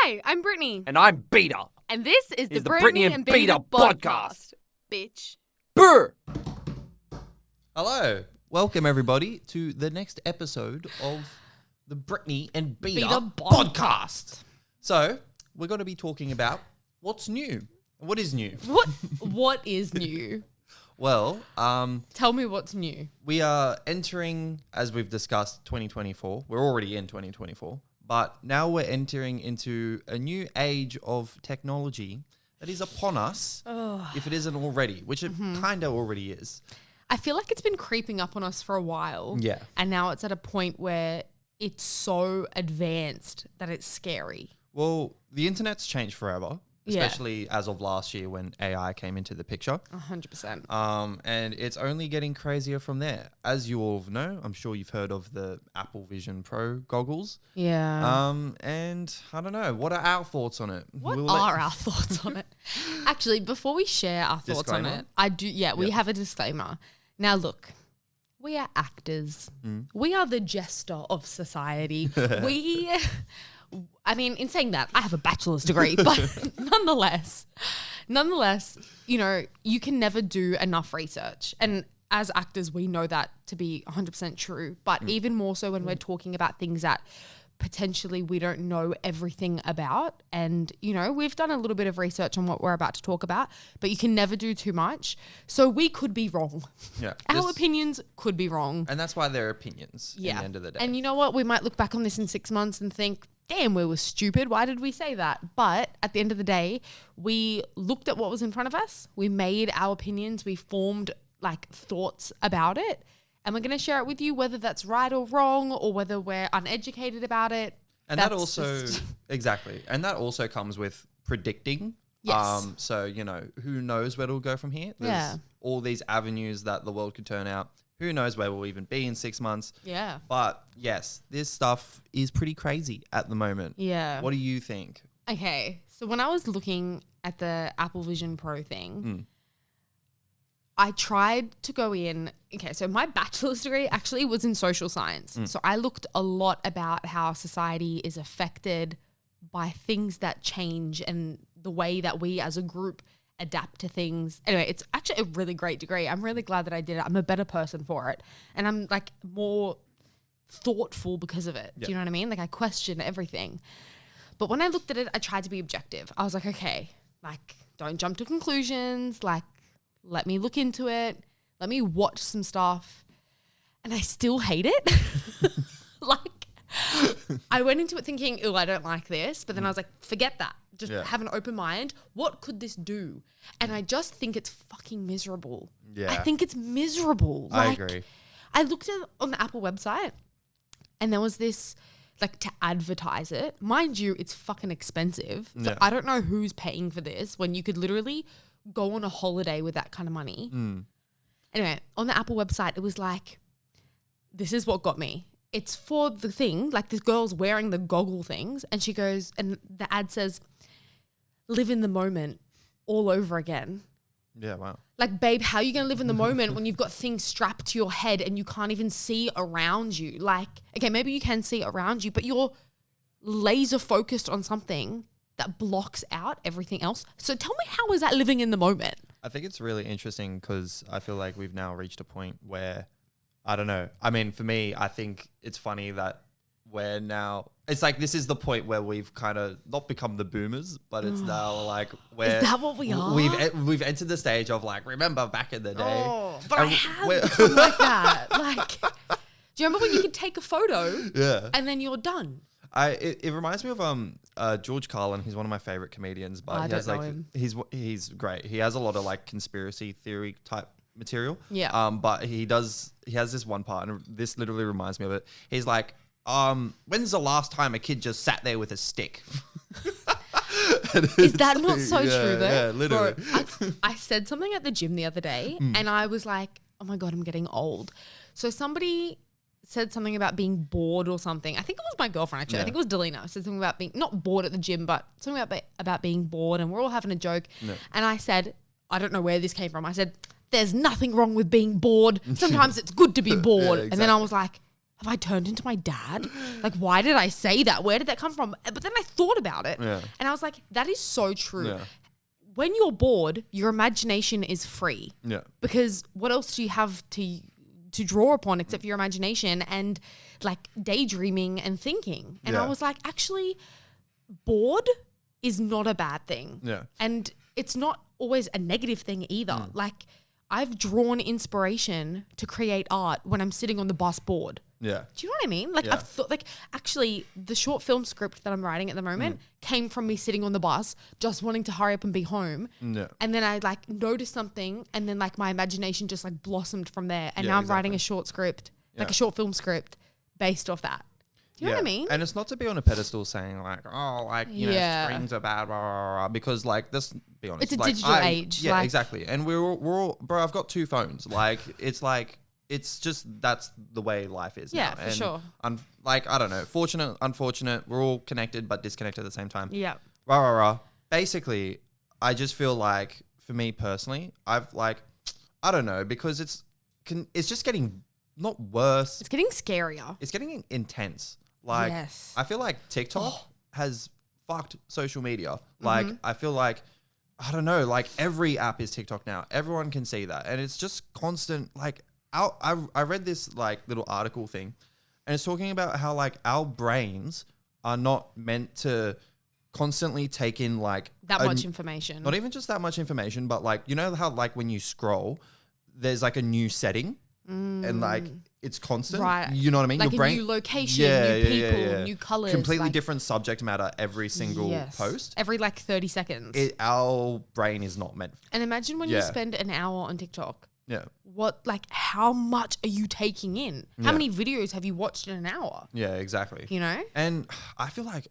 Hi, I'm Brittany. And I'm Beter. And this is the Brittany and Beter podcast. Bitch. Brr! Hello. Welcome, everybody, to the next episode of the Brittany and Beter podcast. So, we're going to be talking about what's new. What is new? What is new? Well, Tell me what's new. we are entering, as we've discussed, 2024. We're already in 2024. But now we're entering into a new age of technology that is upon us, if it isn't already, which it kind of already is. I feel like it's been creeping up on us for a while. Yeah. And now it's at a point where it's so advanced that it's scary. Well, the internet's changed forever, Yeah. especially as of last year when AI came into the picture. 100%. And it's only getting crazier from there. As you all know, I'm sure you've heard of the Apple Vision Pro goggles. Yeah. And I don't know, what are our thoughts on it? What are our thoughts on it? Actually, before we share our thoughts on Disclaimer? it, we have a disclaimer. Now, look, we are actors. We are the jester of society. In saying that, I have a bachelor's degree, but nonetheless, you know, you can never do enough research. And as actors, we know that to be 100% true, but even more so when we're talking about things that potentially we don't know everything about. And, you know, we've done a little bit of research on what we're about to talk about, but you can never do too much. So we could be wrong. Yeah. Our opinions could be wrong. And that's why they're opinions at the end of the day. And you know what? We might look back on this in 6 months and think, damn, we were stupid. Why did we say that? But at the end of the day, we looked at what was in front of us. We made our opinions. We formed like thoughts about it. And we're going to share it with you, whether that's right or wrong or whether we're uneducated about it. And that also, exactly. And that also comes with predicting. Yes. So, you know, who knows where it'll go from here? There's all these avenues that the world could turn out. Who knows where we'll even be in 6 months? Yeah. But yes, this stuff is pretty crazy at the moment. Yeah. What do you think? Okay. So when I was looking at the Apple Vision Pro thing, I tried to go in. Okay, so my bachelor's degree actually was in social science. So I looked a lot about how society is affected by things that change and the way that we as a group adapt to things. Anyway, it's actually a really great degree. I'm really glad that I did it. I'm a better person for it. And I'm like more thoughtful because of it. Do you know what I mean? Like I question everything. But when I looked at it, I tried to be objective. I was like, okay, like don't jump to conclusions. Like let me look into it. Let me watch some stuff. And I still hate it. Like I went into it thinking, oh, I don't like this. But then I was like, forget that. Just have an open mind. What could this do? And I just think it's fucking miserable. Yeah. I think it's miserable. I Like, agree. I looked at it on the Apple website and there was this, like to advertise it. Mind you, it's fucking expensive. So I don't know who's paying for this when you could literally go on a holiday with that kind of money. Anyway, on the Apple website, it was like, this is what got me. It's for the thing, like this girl's wearing the goggle things and she goes, and the ad says, live in the moment all over again. Yeah, wow. Like, babe, how are you going to live in the moment when you've got things strapped to your head and you can't even see around you? Like, okay, maybe you can see around you, but you're laser focused on something that blocks out everything else. So tell me, how is that living in the moment? I think it's really interesting because I feel like we've now reached a point where, I don't know. I mean, for me, I think it's funny that we're now, it's like this is the point where we've kind of not become the boomers, but it's now like where Is that what we are? We've entered the stage of like, remember back in the day. Oh, but I have become like that. Like, do you remember when you could take a photo and then you're done? It reminds me of George Carlin. He's one of my favorite comedians, but I he has don't know like him. he's great. He has a lot of like conspiracy theory type material. Yeah. But he has this one part, and this literally reminds me of it. He's like, when's the last time a kid just sat there with a stick? Is that not so true though? Yeah, literally. Bro, I said something at the gym the other day and I was like, oh my God, I'm getting old. So somebody said something about being bored or something. I think it was my girlfriend actually. I think it was Delina. Said something about being not bored at the gym, but something about being bored, and we're all having a joke. And I said, I don't know where this came from. I said, there's nothing wrong with being bored. Sometimes it's good to be bored. Exactly. And then I was like, have I turned into my dad? Like, why did I say that? Where did that come from? But then I thought about it and I was like, that is so true. Yeah. When you're bored, your imagination is free. Yeah. Because what else do you have to draw upon except for your imagination and like daydreaming and thinking? And I was like, actually, bored is not a bad thing. Yeah. And it's not always a negative thing either. Like, I've drawn inspiration to create art when I'm sitting on the bus bored. Yeah. Do you know what I mean? Like I've thought, like actually the short film script that I'm writing at the moment came from me sitting on the bus, just wanting to hurry up and be home. Yeah. And then I like noticed something and then like my imagination just like blossomed from there. And now I'm writing a short script, like a short film script based off that. Do you know what I mean? And it's not to be on a pedestal saying like, oh, like, you know, screens are bad, blah, blah, blah, because like, let's be honest. It's a digital age. Yeah, like, exactly. And we're all, bro, I've got 2 phones. Like, it's just, that's the way life is now. Yeah, for sure. Like, I don't know, fortunate, unfortunate, we're all connected but disconnected at the same time. Yeah. Rah, rah, rah. Basically, I just feel like, for me personally, I've like, I don't know, because it's just getting not worse. It's getting scarier. It's getting intense. Like, I feel like TikTok has fucked social media. Like, I feel like, I don't know, like every app is TikTok now. Everyone can see that. And it's just constant, like, I read this like little article thing and it's talking about how like our brains are not meant to constantly take in like that much information. Not even just that much information, but like, you know how like when you scroll, there's like a new setting and like it's constant. Right. You know what I mean? Like your brain, a new location, new people, new colors. Completely like, different subject matter every single post. Every like 30 seconds. Our brain is not meant. And imagine when you spend an hour on TikTok. Yeah. What, like, how much are you taking in? How many videos have you watched in an hour? Yeah, exactly. You know? And I feel like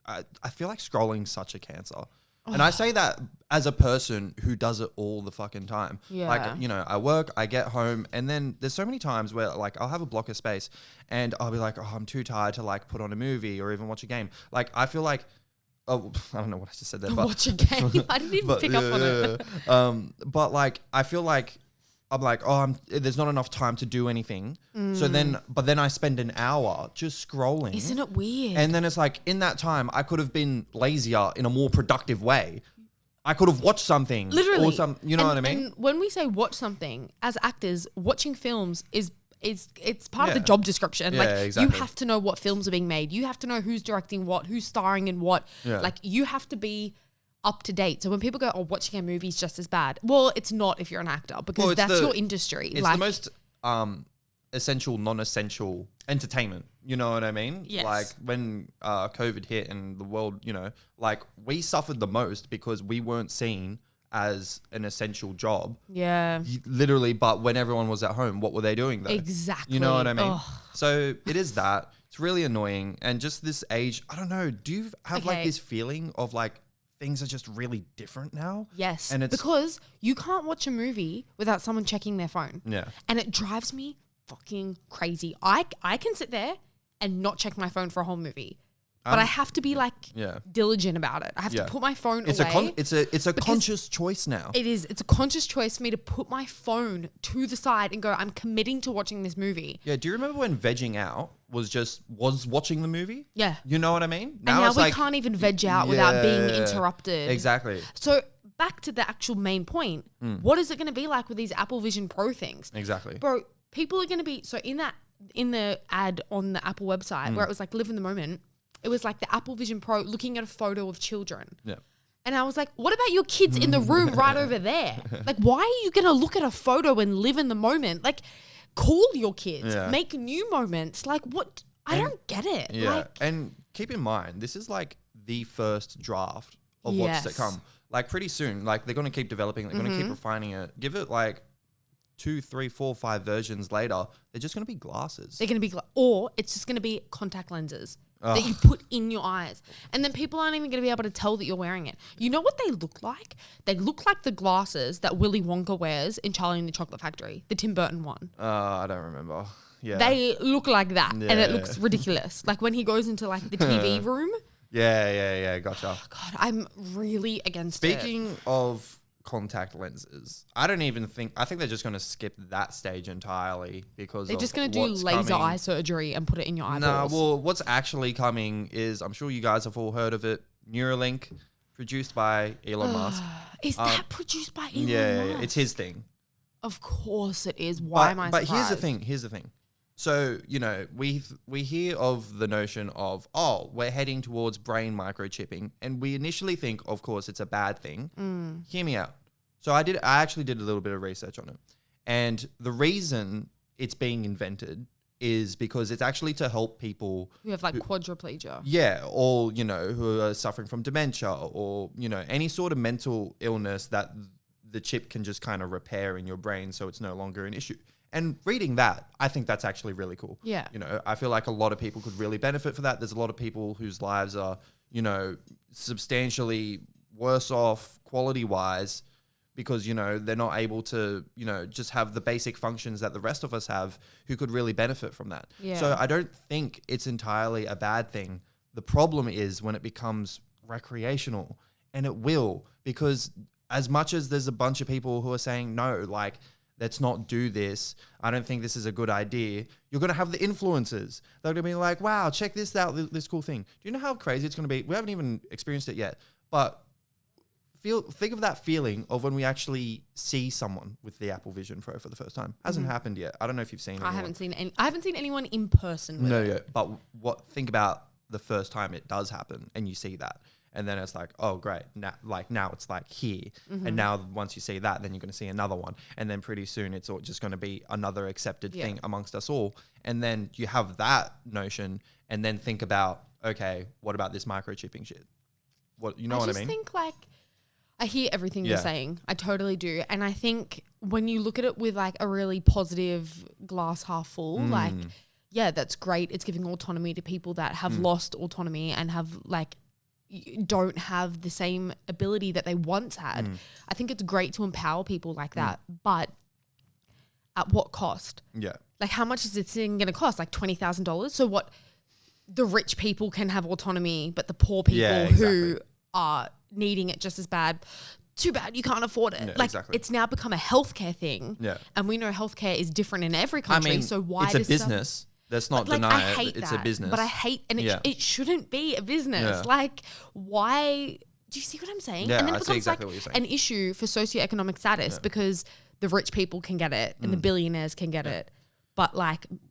scrolling's such a cancer. And I say that as a person who does it all the fucking time. Yeah. Like, you know, I work, I get home, and then there's so many times where like I'll have a block of space and I'll be like, oh, I'm too tired to like put on a movie or even watch a game. Like, I feel like, oh, I don't know what I just said there. But watch a game. I didn't even pick up on it. But like, I feel like I'm like, oh, there's not enough time to do anything. So then I spend an hour just scrolling. Isn't it weird? And then it's like, in that time, I could have been lazier in a more productive way. I could have watched something. Literally. Or you know what I mean? And when we say watch something, as actors, watching films it's part of the job description. Yeah, like exactly. you have to know what films are being made. You have to know who's directing what, who's starring in what. Yeah. Like you have to be up to date. So when people go, oh, watching a movie is just as bad. Well, it's not if you're an actor because that's your industry. It's like, the most essential, non-essential entertainment. You know what I mean? Yes. Like when COVID hit and the world, you know, like we suffered the most because we weren't seen as an essential job. Yeah. Literally, but when everyone was at home, what were they doing though? Exactly. You know what I mean? Ugh. So it is that. It's really annoying. And just this age, I don't know, do you have like this feeling of like things are just really different now? Yes. And it's because you can't watch a movie without someone checking their phone. Yeah. And it drives me fucking crazy. I can sit there and not check my phone for a whole movie. But I have to be like diligent about it. I have to put my phone away. It's a conscious choice now. It is. It's a conscious choice for me to put my phone to the side and go, I'm committing to watching this movie. Yeah. Do you remember when vegging out was watching the movie? Yeah. You know what I mean? Now we like, can't even veg out without being interrupted. Exactly. So back to the actual main point. What is it going to be like with these Apple Vision Pro things? Exactly. Bro, people are going to be, so in the ad on the Apple website where it was like live in the moment, it was like the Apple Vision Pro looking at a photo of children. Yeah. And I was like, what about your kids in the room right over there? Like, why are you going to look at a photo and live in the moment? Like, call your kids, make new moments. Like, what? I don't get it. Yeah. Like, and keep in mind, this is like the first draft of what's to come. Like, pretty soon, like, they're going to keep developing, they're going to keep refining it. Give it like 2, 3, 4, 5 versions later, they're just going to be glasses. They're going to be, or it's just going to be contact lenses. That you put in your eyes. And then people aren't even going to be able to tell that you're wearing it. You know what they look like? They look like the glasses that Willy Wonka wears in Charlie and the Chocolate Factory, the Tim Burton one. I don't remember. Yeah. They look like that and it looks ridiculous. Like when he goes into like the TV room. Yeah, gotcha. Oh, God, I'm really against it. Speaking of contact lenses. I think they're just going to skip that stage entirely because They're just going to do laser eye surgery and put it in your eyeballs. Well, what's actually coming is, I'm sure you guys have all heard of it, Neuralink, produced by Elon Musk. Is that produced by Elon Musk? Yeah, it's his thing. Of course it is. Why am I surprised? But here's the thing. So, we hear of the notion of, we're heading towards brain microchipping, and we initially think, of course, it's a bad thing. Hear me out. So I actually did a little bit of research on it. And the reason it's being invented is because it's actually to help people who have quadriplegia. Yeah, or, who are suffering from dementia or, any sort of mental illness that the chip can just kind of repair in your brain so it's no longer an issue. And reading that, I think that's actually really cool. Yeah. I feel like a lot of people could really benefit for that. There's a lot of people whose lives are, substantially worse off quality-wise because, they're not able to, just have the basic functions that the rest of us have who could really benefit from that. Yeah. So I don't think it's entirely a bad thing. The problem is when it becomes recreational, and it will, because as much as there's a bunch of people who are saying, no, let's not do this, I don't think this is a good idea, you're going to have the influencers. They're going to be like, wow, check this out, this cool thing. Do you know how crazy it's going to be? We haven't even experienced it yet, but think of that feeling of when we actually see someone with the Apple Vision Pro for the first time. Hasn't happened yet. I don't know if you've seen anyone. I haven't seen anyone in person with it. Yeah, but think about the first time it does happen and you see that. And then it's like, oh, great. Now it's here. And now once you see that, then you're going to see another one. And then pretty soon it's all just going to be another accepted thing amongst us all. And then you have that notion and then think about, okay, what about this microchipping shit? What I mean? I just think I hear everything you're saying. I totally do. And I think when you look at it with a really positive glass half full, that's great. It's giving autonomy to people that have lost autonomy and have don't have the same ability that they once had. I think it's great to empower people like that, but at what cost? Yeah. How much is this thing going to cost? $20,000? So what? The rich people can have autonomy, but the poor people who are needing it just as bad, too bad you can't afford it. Yeah, exactly. It's now become a healthcare thing. Yeah. And we know healthcare is different in every country. So why it's a business. Let's not deny it. It's a business. But I hate, and it shouldn't be a business. Yeah. Why? Do you see what I'm saying? Yeah, and then I it see becomes exactly what you're saying. an issue for socioeconomic status because the rich people can get it and the billionaires can get it. But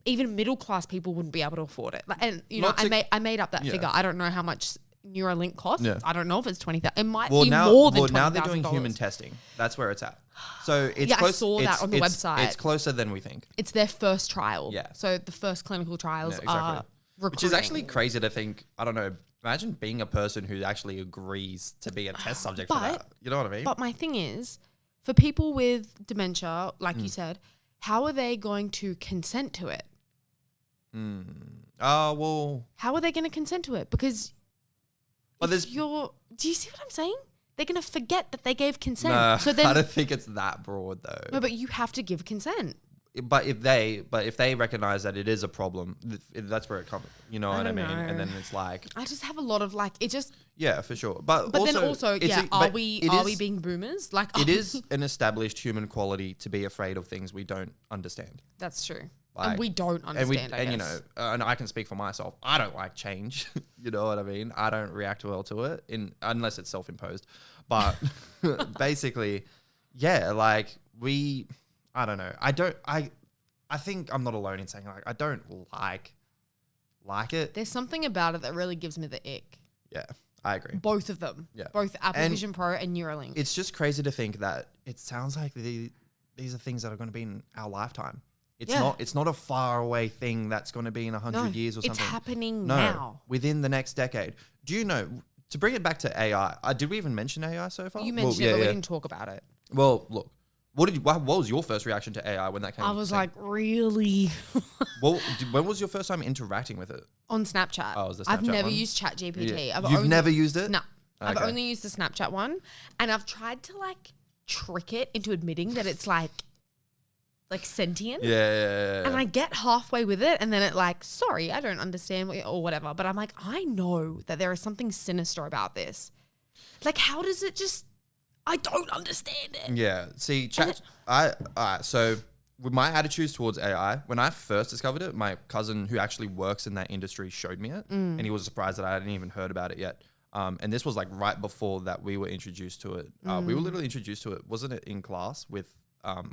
even middle class people wouldn't be able to afford it. I made up that figure. I don't know how much Neuralink costs. Yeah. I don't know if it's 20,000. It might be more than $20,000. Now they're doing human testing. That's where it's at. So it's close. I saw that on the website. It's closer than we think. It's their first trial. Yeah. So the first clinical trials are recruiting. Which is actually crazy to think. I don't know. Imagine being a person who actually agrees to be a test subject for that. You know what I mean? But my thing is, for people with dementia, like you said, how are they going to consent to it? Well. How are they going to consent to it? Because do you see what I'm saying? They're going to forget that they gave consent. No, so then, I don't think it's that broad though. No, but you have to give consent. But if they recognize that it is a problem, that's where it comes. You know what I mean? And then it's I just have a lot of it just. Yeah, for sure. But also, are we being boomers? It is an established human quality to be afraid of things we don't understand. That's true. And we don't understand. And I can speak for myself. I don't like change. You know what I mean? I don't react well to it unless it's self-imposed. But basically, I don't know. I think I'm not alone in saying I don't like it. There's something about it that really gives me the ick. Yeah, I agree. Both of them. Yeah. Both Apple Vision Pro and Neuralink. It's just crazy to think that it sounds like these are things that are going to be in our lifetime. It's not a far away thing that's going to be in 100 years or something. It's happening now. Within the next decade. Do you know, to bring it back to AI, did we even mention AI so far? You mentioned it, but we didn't talk about it. Well, look. What was your first reaction to AI when that came? I was like, really? Well, when was your first time interacting with it? On Snapchat. Oh, was the Snapchat I've never one? used ChatGPT. Yeah. You've never used it? No. Okay. I've only used the Snapchat one, and I've tried to trick it into admitting that it's sentient. Yeah. And I get halfway with it, and then it sorry, I don't understand or whatever. But I'm I know that there is something sinister about this. How does it just? I don't understand it. Yeah. See, so with my attitudes towards AI, when I first discovered it, my cousin who actually works in that industry showed me it, and he was surprised that I hadn't even heard about it yet. And this was like right before that we were introduced to it. We were literally introduced to it. Wasn't it in class with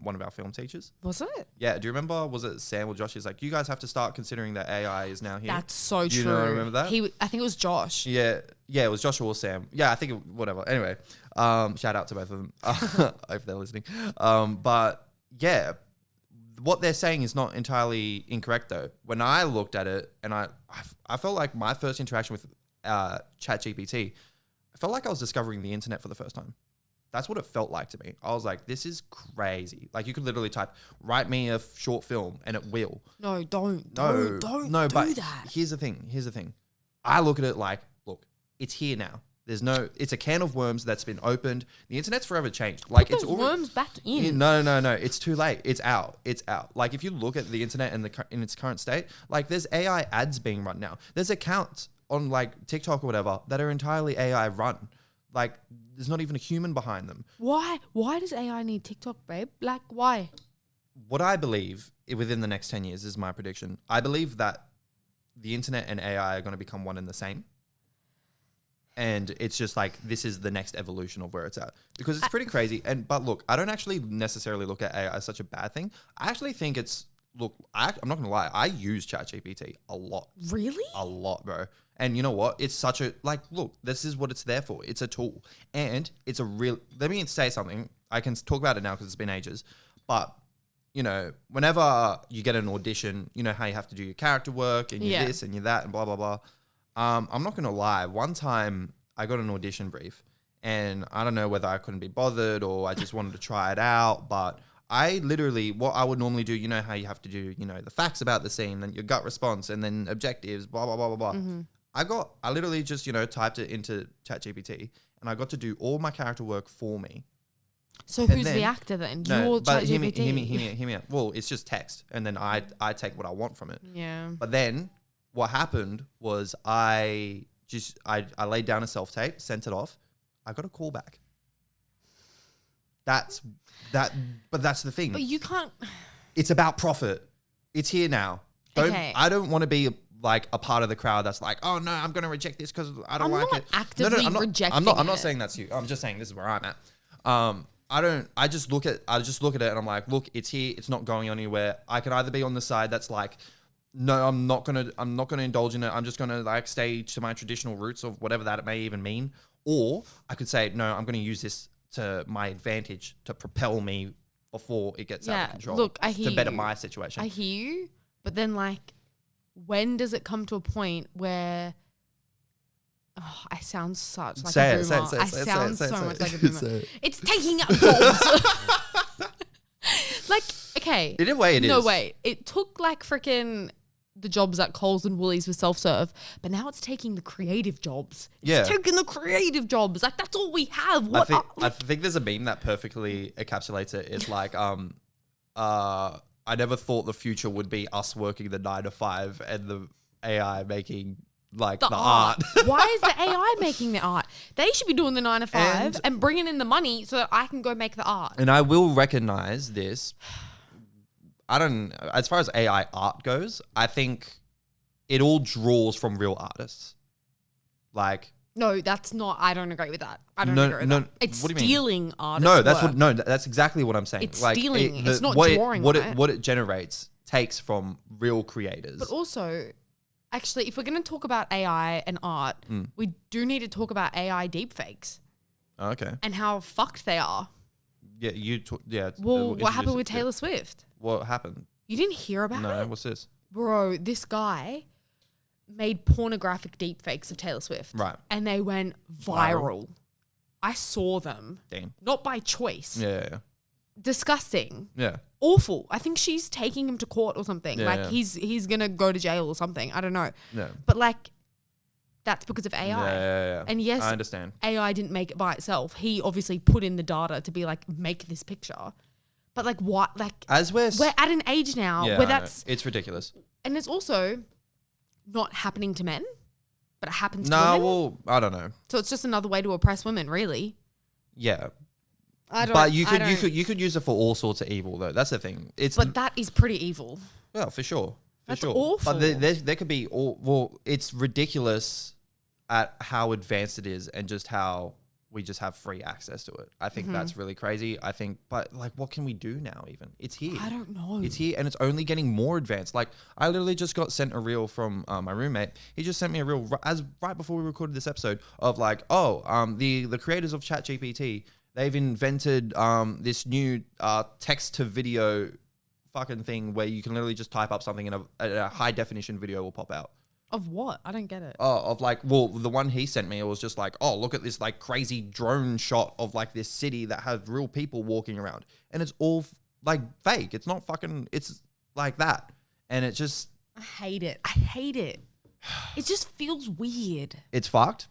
one of our film teachers? Was it? Yeah. Do you remember? Was it Sam or Josh? He's like, you guys have to start considering that AI is now here. That's so true. You know, remember that? I think it was Josh. Yeah. Yeah, it was Josh or Sam. Yeah, I think whatever. Anyway, shout out to both of them if they're listening. But yeah, what they're saying is not entirely incorrect though. When I looked at it and I felt like my first interaction with ChatGPT, I felt like I was discovering the internet for the first time. That's what it felt like to me. I was like, this is crazy. Like you could literally type, write me a short film and it will. No, don't No, do but that. Here's the thing. I look at it like, look, it's here now. It's a can of worms that's been opened. The internet's forever changed. Like Put those worms back in. No. It's too late. It's out. Like if you look at the internet in its current state, like there's AI ads being run now. There's accounts on like TikTok or whatever that are entirely AI run. Like there's not even a human behind them. Why? Why does AI need TikTok, babe? Like why? What I believe within the next 10 years is my prediction. I believe that the internet and AI are going to become one and the same. And it's just like, this is the next evolution of where it's at. Because it's pretty crazy. But look, I don't actually necessarily look at AI as such a bad thing. I actually think I'm not going to lie. I use ChatGPT a lot. Really? A lot, bro. And you know what? It's such a, like, look, this is what it's there for. It's a tool. And it's a real, let me say something. I can talk about it now because it's been ages. But, you know, whenever you get an audition, you know how you have to do your character work and you this and you that and blah, blah, blah. I'm not going to lie. One time I got an audition brief and I don't know whether I couldn't be bothered or I just wanted to try it out. But I literally, what I would normally do, you know how you have to do, you know, the facts about the scene and your gut response and then objectives, blah, blah, blah, blah, blah. Mm-hmm. I literally just, you know, typed it into ChatGPT and I got to do all my character work for me. So who's the actor then? No, but hear me out. Well, it's just text and then I take what I want from it. Yeah. But then what happened was I laid down a self-tape, sent it off. I got a call back. But that's the thing. But you can't. It's about profit. It's here now. I don't want to be a part of the crowd that's like, oh no, I'm going to reject this because I don't like it. Actively rejecting I'm not saying that's you. I'm just saying this is where I'm at. I just look at it and I'm like, look, it's here. It's not going anywhere. I can either be on the side that's like, no, I'm not gonna indulge in it. I'm just gonna like stay to my traditional roots of whatever that it may even mean. Or I could say, no, I'm gonna use this to my advantage to propel me before it gets out of control. Look, I hear to better you. my situation. I hear you, but then like, when does it come to a point where? Oh, I sound such like a boomer. I sound so much like a boomer. It's taking up jobs. Like, okay. In a way, it is. No, wait. It took like freaking the jobs at Coles and Woolies with self-serve, but now it's taking the creative jobs. It's taking the creative jobs. Like, that's all we have. I think there's a meme that perfectly encapsulates it. It's like, I never thought the future would be us working the 9 to 5 and the AI making like the art. Why is the AI making the art? They should be doing the 9 to 5 and bringing in the money so that I can go make the art. And I will recognize this. As far as AI art goes, I think it all draws from real artists. Like, no, that's not. I don't agree with that. I don't agree with that. It's what do you mean? Stealing artists. That's exactly what I'm saying. It's like stealing. It's not drawing. What it generates takes from real creators. But also, actually, if we're going to talk about AI and art, we do need to talk about AI deepfakes. Okay. And how fucked they are. Yeah, Well, what happened with Taylor Swift? What happened? You didn't hear about it? No, what's this? Bro, this guy made pornographic deepfakes of Taylor Swift. Right. And they went viral. I saw them. Damn. Not by choice. Yeah. Disgusting. Yeah. Awful. I think she's taking him to court or something. Yeah, he's going to go to jail or something. I don't know. Yeah. But like, that's because of AI. Yeah. And yes, I understand. AI didn't make it by itself. He obviously put in the data to be like, make this picture. But like what? Like, as we're at an age now where it's ridiculous. And it's also not happening to men, but it happens to women. women. Well, I don't know. So it's just another way to oppress women, really. Yeah. But you could use it for all sorts of evil though. That's the thing. But that is pretty evil. Yeah, for sure. That's awful. But there could be it's ridiculous at how advanced it is and just how we just have free access to it. I think that's really crazy. I think, but like, what can we do now even? It's here. I don't know. It's here and it's only getting more advanced. Like, I literally just got sent a reel from my roommate. He just sent me a reel right before we recorded this episode of like, the creators of ChatGPT, they've invented this new text to video fucking thing where you can literally just type up something and a high definition video will pop out. Of what? I don't get it. Of like, well, the one he sent me, it was just like, oh, look at this like crazy drone shot of like this city that has real people walking around. And it's all like fake. It's not fucking, it's like that. And it just. I hate it. It just feels weird. It's fucked.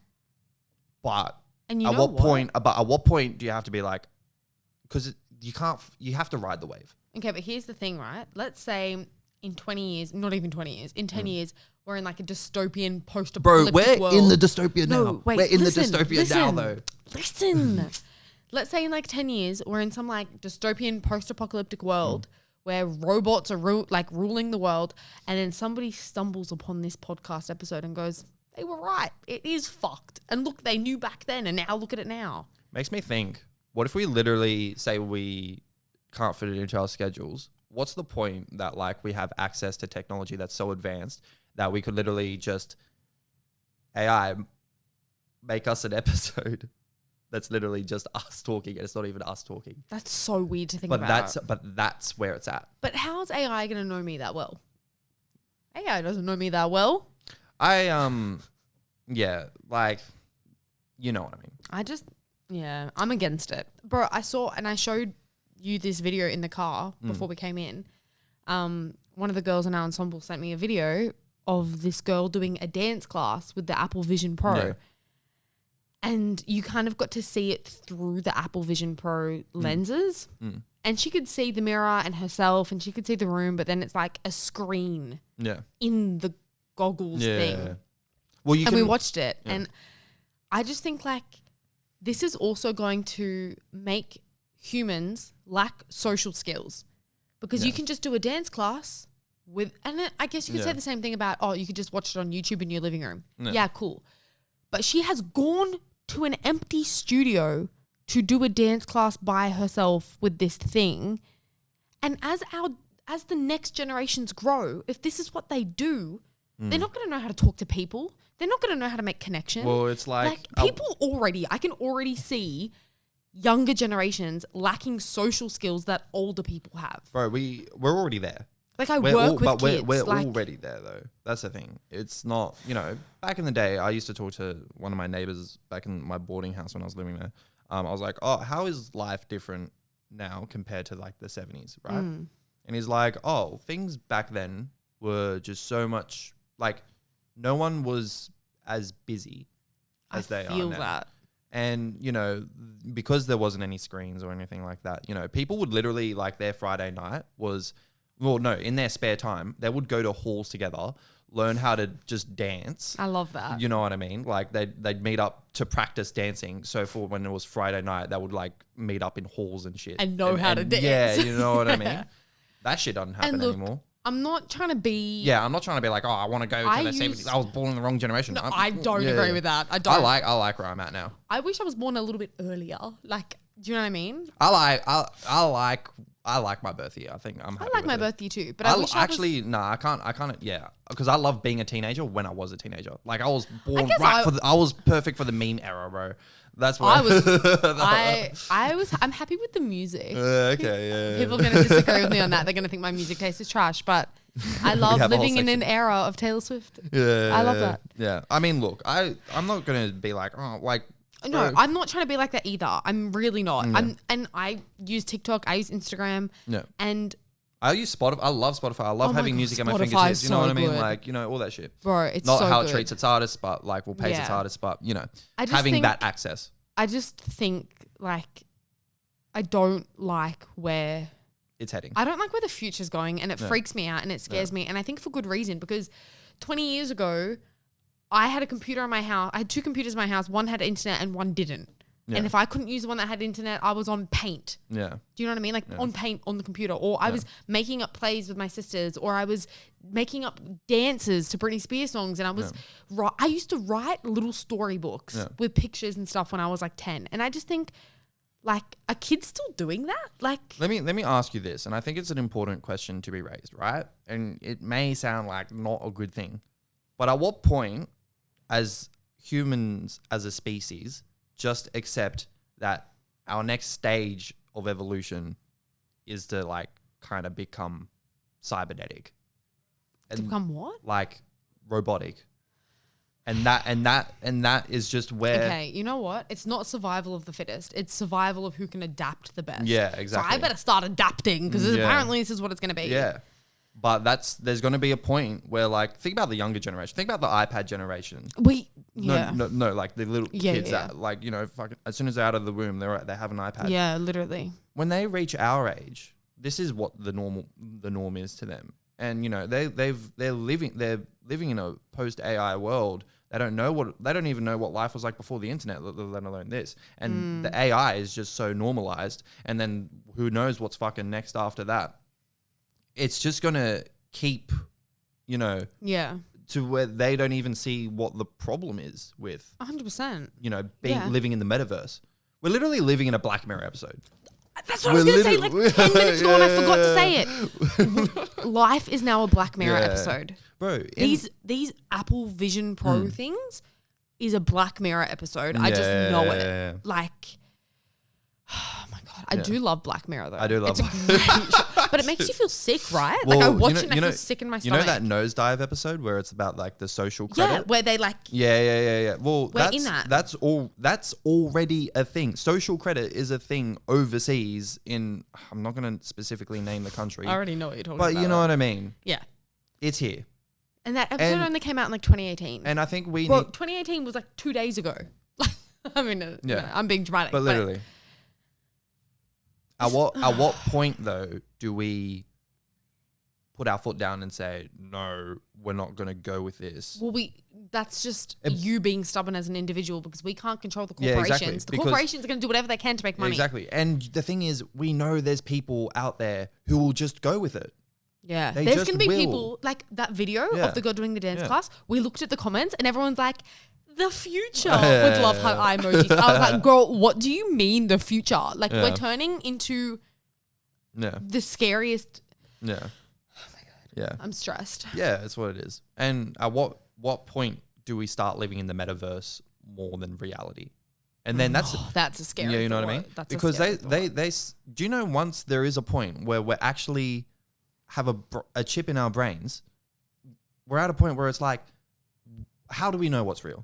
But and you at know what point, but at what point do you have to be like, because you have to ride the wave. Okay, but here's the thing, right? Let's say in 20 years, not even 20 years, in 10 years, we're in like a dystopian post-apocalyptic world. We're in the dystopia now. No, wait, we're in the dystopia now, though. Listen. Let's say in like 10 years, we're in some like dystopian post-apocalyptic world where robots are ruling the world, and then somebody stumbles upon this podcast episode and goes, they were right. It is fucked. And look, they knew back then, and now look at it now. Makes me think, what if we literally say we can't fit it into our schedules? What's the point that like we have access to technology that's so advanced that we could literally just AI make us an episode that's literally just us talking and it's not even us talking? That's so weird to think about. But that's where it's at. But how's AI going to know me that well? AI doesn't know me that well. Yeah, like, you know what I mean. I'm against it. Bro, I showed you this video in the car before we came in. One of the girls in our ensemble sent me a video of this girl doing a dance class with the Apple Vision Pro. Yeah. And you kind of got to see it through the Apple Vision Pro lenses. And she could see the mirror and herself and she could see the room, but then it's like a screen in the goggles thing. Well, we watched it. Yeah. And I just think like this is also going to make humans lack social skills because you can just do a dance class and I guess you could say the same thing about, you could just watch it on YouTube in your living room. Yeah, cool. But she has gone to an empty studio to do a dance class by herself with this thing. And as the next generations grow, if this is what they do, they're not going to know how to talk to people. They're not going to know how to make connections. Well, it's like people I can already see younger generations lacking social skills that older people have. Bro, we're already there. Like work with kids. We're already there though. That's the thing. It's not, back in the day, I used to talk to one of my neighbors back in my boarding house when I was living there. I was like, oh, how is life different now compared to like the 70s, right? And he's like, oh, things back then were just so much, like no one was as busy as they are now. I feel that. And, because there wasn't any screens or anything like that, people would literally like their Friday night was, in their spare time, they would go to halls together, learn how to just dance. I love that. You know what I mean? Like they'd meet up to practice dancing. So for when it was Friday night, they would like meet up in halls and shit. And know how to dance. Yeah, you know what I mean? That shit doesn't happen anymore. I'm not trying to be... Yeah, I'm not trying to be like, I want to go to the 70s. I was born in the wrong generation. No, I don't agree with that. I don't. I like where I'm at now. I wish I was born a little bit earlier. Like, do you know what I mean? I like my birth year. I think I'm happy I like my birth year too. But I wish I can't. Yeah. Because I love being a teenager when I was a teenager. Like, I was born I was perfect for the meme era, bro. That's why I'm happy with the music. Okay, yeah. People are going to disagree with me on that. They're going to think my music taste is trash, but I love living in an era of Taylor Swift. Yeah. I love that. Yeah. I mean, look, I'm not going to be like, no, I'm not trying to be like that either. I'm really not. Yeah. And I use TikTok, I use Instagram. Yeah. And I use Spotify. I love Spotify. I love having music at my fingertips. You know what I mean? Like, all that shit. Bro, it's not so how good. it treats its artists, but like will pays its artists, but having that access. I just think like I don't like where it's heading. I don't like where the future's going, and it freaks me out and it scares me, and I think for good reason, because 20 years ago I had a computer in my house. I had two computers in my house. One had internet and one didn't. Yeah. And if I couldn't use the one that had internet, I was on Paint. Yeah. Do you know what I mean? Like on Paint on the computer, or I was making up plays with my sisters, or I was making up dances to Britney Spears songs, and I was I used to write little storybooks with pictures and stuff when I was like 10. And I just think, like, are kids still doing that? Like, let me ask you this, and I think it's an important question to be raised, right? And it may sound like not a good thing, but at what point, as humans as a species, just accept that our next stage of evolution is to like kind of become cybernetic. to become what? Like robotic. And that is just where Okay, you know what? It's not survival of the fittest. It's survival of who can adapt the best. Yeah, exactly. So I better start adapting because apparently this is what it's going to be. Yeah. But there's going to be a point where, like, think about the younger generation. Think about the iPad generation. No, like the little kids that, like, you know, fucking, as soon as they're out of the womb, they have an iPad. Yeah, literally. When they reach our age, this is what the norm is to them. And you know, they're living in a post AI world. They don't even know what life was like before the internet, let alone this. And the AI is just so normalized. And then who knows what's fucking next after that? It's just going to keep, you know, to where they don't even see what the problem is with 100%. You know, living in the metaverse. We're literally living in a Black Mirror episode. That's what I was going to say like 10 minutes ago and I forgot to say it. Life is now a Black Mirror episode. Bro, these Apple Vision Pro things is a Black Mirror episode. I just know it. Like, oh my God. I do love Black Mirror though. I do love it. But it makes you feel sick, right? Well, like I watch it and I feel sick in my stomach. You know that nosedive episode where it's about like the social credit? Yeah, where they like... Yeah. Well, that's that's already a thing. Social credit is a thing overseas in, I'm not going to specifically name the country. I already know what you're talking about. But you know what I mean? Yeah. It's here. And that episode only came out in like 2018. And I think 2018 was like 2 days ago. I mean, no, I'm being dramatic. But literally. At what point though do we put our foot down and say no, we're not going to go with this? Well, that's just you being stubborn as an individual because we can't control the corporations. Yeah, exactly. The corporations are going to do whatever they can to make money. Exactly. And the thing is, we know there's people out there who will just go with it. Yeah, there's going to be people like that video of the girl doing the dance class. We looked at the comments and everyone's like, the future with love heart eye emojis. I was like, girl, what do you mean the future? Like we're turning into the scariest. Yeah. Oh my God. Yeah. I'm stressed. Yeah, that's what it is. And at what point do we start living in the metaverse more than reality? And then that's a scary. Yeah, you know what I mean? Because they do you know once there is a point where we're actually have a chip in our brains, we're at a point where it's like, how do we know what's real?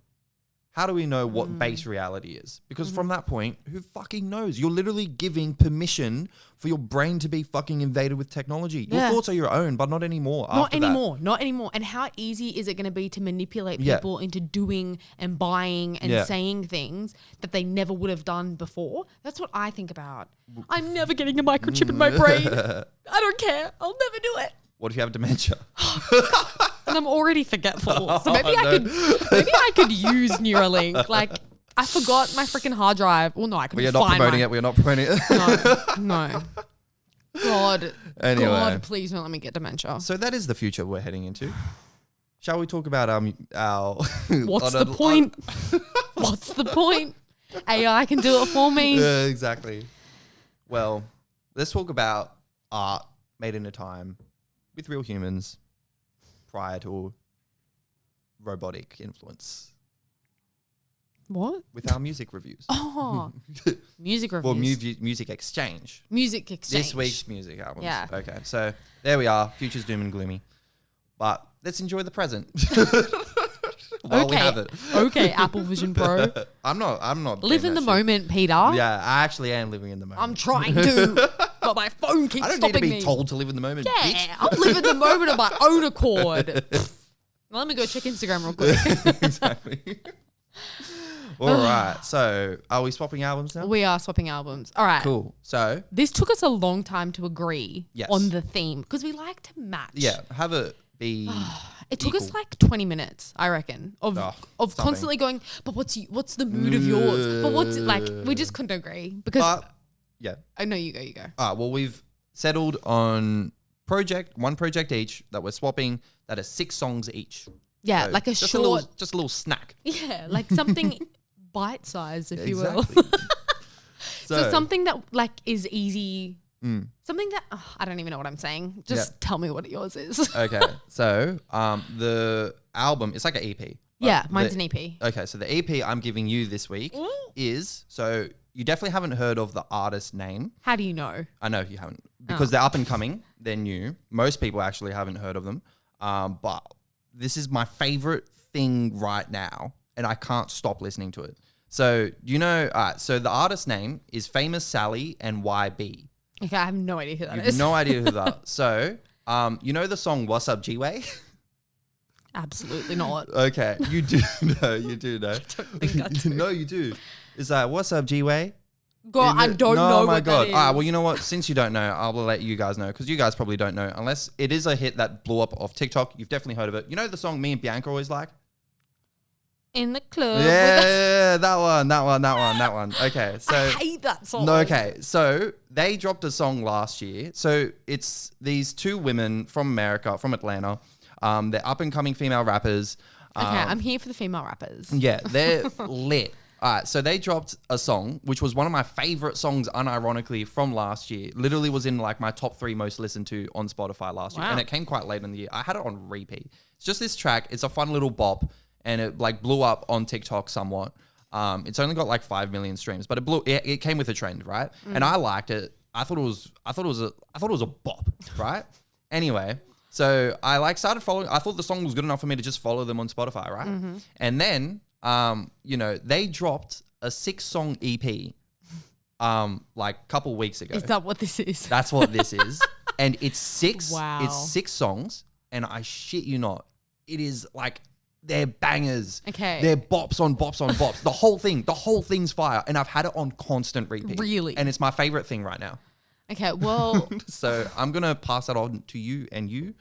How do we know what base reality is? Because from that point, who fucking knows? You're literally giving permission for your brain to be fucking invaded with technology. Your thoughts are your own, but not anymore. Not anymore. And how easy is it going to be to manipulate people into doing and buying and saying things that they never would have done before? That's what I think about. I'm never getting a microchip in my brain. I don't care. I'll never do it. What if you have dementia? And I'm already forgetful. So maybe I could use Neuralink. Like, I forgot my freaking hard drive. Well, no, I couldn't find mine. We're not promoting it. No. God. Anyway. God, please don't let me get dementia. So that is the future we're heading into. Shall we talk about our What's the point? What's the point? AI can do it for me. Yeah, exactly. Well, let's talk about art made in a time with real humans prior to robotic influence. What? With our music reviews. Oh, music reviews. Well, music exchange. Music exchange. This week's music albums. Yeah. Okay, so there we are. Future's doom and gloomy. But let's enjoy the present. While we have it. Okay, Apple Vision Pro. I'm not. Live in the moment, Peter. Yeah, I actually am living in the moment. I'm trying to, but my phone keeps stopping me. I don't need to be told to live in the moment, bitch. Yeah, I'm living the moment on my own accord. Let me go check Instagram real quick. Exactly. All right, so are we swapping albums now? We are swapping albums. All right. Cool. So this took us a long time to agree on the theme because we like to match. Yeah, be? It took us equal? like 20 minutes, I reckon, of something. constantly going, but what's the mood of yours? But what's like, we just couldn't agree because Yeah. I know you go. All right. Well, we've settled on one project each that we're swapping. That is 6 songs each. Yeah, So like a just short, just a little snack. yeah, like something bite-sized, if you will. Exactly. So something that like is easy. Something that I don't even know what I'm saying. Just tell me what yours is. Okay. So the album, it's like an EP. Yeah, mine's an EP. Okay, so the EP I'm giving you this week is, so you definitely haven't heard of the artist name. How do you know? I know you haven't. Because they're up and coming. They're new. Most people actually haven't heard of them. But this is my favorite thing right now. And I can't stop listening to it. So, so the artist name is Famous Sally and YB. Okay, I have no idea who that You is. have no idea who that is. So, you know the song What's Up G-Way? Absolutely not. Okay, you do know. You do know. I don't think I do. No, you do. It's like, what's up, G-Way? God, I don't know what that is. All right, well, you know what? Since you don't know, I'll let you guys know because you guys probably don't know unless it is a hit that blew up off TikTok. You've definitely heard of it. You know the song me and Bianca always like? In the club. Yeah, that one. Okay, so I hate that song. no, okay, so they dropped a song last year. So it's these 2 women from America, from Atlanta. They're up and coming female rappers. Okay, I'm here for the female rappers. Yeah, they're lit. All right, so they dropped a song, which was one of my favorite songs, unironically, from last year. Literally was in like my top 3 most listened to on Spotify last year. And it came quite late in the year. I had it on repeat. It's just this track. It's a fun little bop. And it like blew up on TikTok somewhat. It's only got like 5 million streams, but it came with a trend, right? And I liked it. I thought it was a bop, right? Anyway, so I like started following. I thought the song was good enough for me to just follow them on Spotify, right? And then they dropped a 6-song EP like a couple weeks ago. Is that what this is? That's what this is. And it's 6 Wow. It's 6 songs, and I shit you not, it is like they're bangers. Okay. They're bops on bops on bops. The whole thing's fire. And I've had it on constant repeat. Really? And it's my favorite thing right now. Okay, well, So I'm going to pass that on to you and you.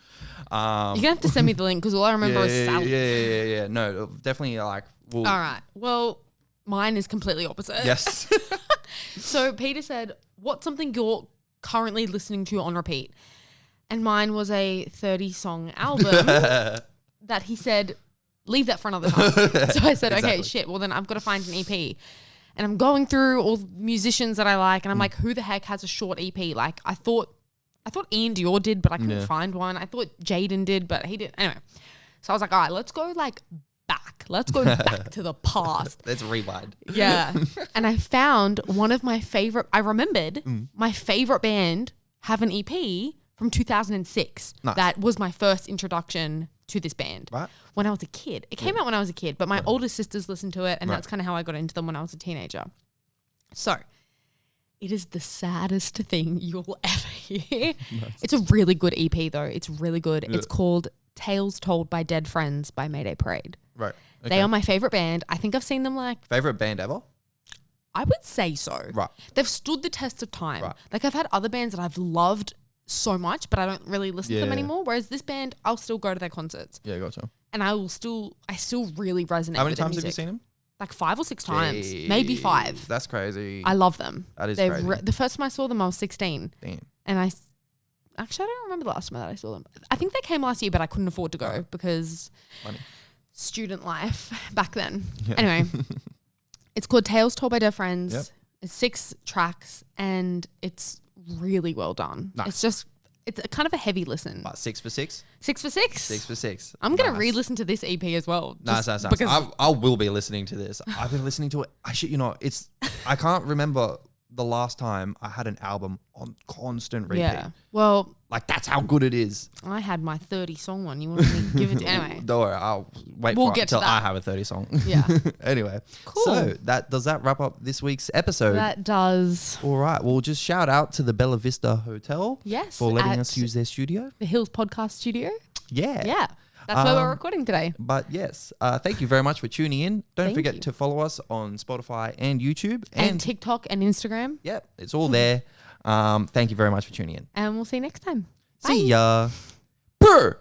you're going to have to send me the link because all I remember is Sally. Yeah. No, definitely like. All right. Well, mine is completely opposite. Yes. So Peter said, what's something you're currently listening to on repeat? And mine was a 30-song album that he said, leave that for another time. So I said, okay, shit. Well, then I've got to find an EP. And I'm going through all the musicians that I like. And I'm like, who the heck has a short EP? Like, I thought Ian Dior did, but I couldn't find one. I thought Jaden did, but he didn't. Anyway. So I was like, all right, let's go like back. Let's go back to the past. Let's rewind. Yeah. And I found one of my favorite, I remembered my favorite band have an EP from 2006. Nice. That was my first introduction to this band. Right. When I was a kid. It came out when I was a kid, but my older sisters listened to it, and that's kind of how I got into them when I was a teenager. So it is the saddest thing you'll ever hear. Nice. It's a really good EP though. It's really good. Yeah. It's called Tales Told by Dead Friends by Mayday Parade. Right. Okay. They are my favorite band. I think I've seen them like... Favorite band ever? I would say so. Right. They've stood the test of time. Right. Like I've had other bands that I've loved so much, but I don't really listen to them anymore. Whereas this band, I'll still go to their concerts. Yeah, gotcha. And I still really resonate with How many their times have music. you seen them? Like 5 or 6 times. Maybe 5. That's crazy. I love them. That is crazy. The first time I saw them, I was 16. Damn. And actually, I don't remember the last time that I saw them. I think they came last year, but I couldn't afford to go because student life back then. Yeah. Anyway, it's called Tales Told by Dead Friends. Yep. It's 6 tracks and it's really well done. Nice. It's a kind of a heavy listen. What, 6 for 6? 6 for 6? 6 for 6. I'm going to re-listen to this EP as well. Nice. I will be listening to this. I've been listening to it. I shit you not. I can't remember the last time I had an album on constant repeat. Yeah. Well, like that's how good it is. I had my 30-song one. You want me to give it to anyway? Don't worry. I'll wait until I have a 30-song. Yeah. Anyway. Cool. So does that wrap up this week's episode? That does. All right. Well, just shout out to the Bella Vista Hotel. Yes. For letting us use their studio. The Hills Podcast Studio. Yeah. Yeah. That's where we're recording today. But yes, thank you very much for tuning in. Don't forget to follow us on Spotify and YouTube. And TikTok and Instagram. Yep, it's all there. Thank you very much for tuning in. And we'll see you next time. Bye. See ya. Brr.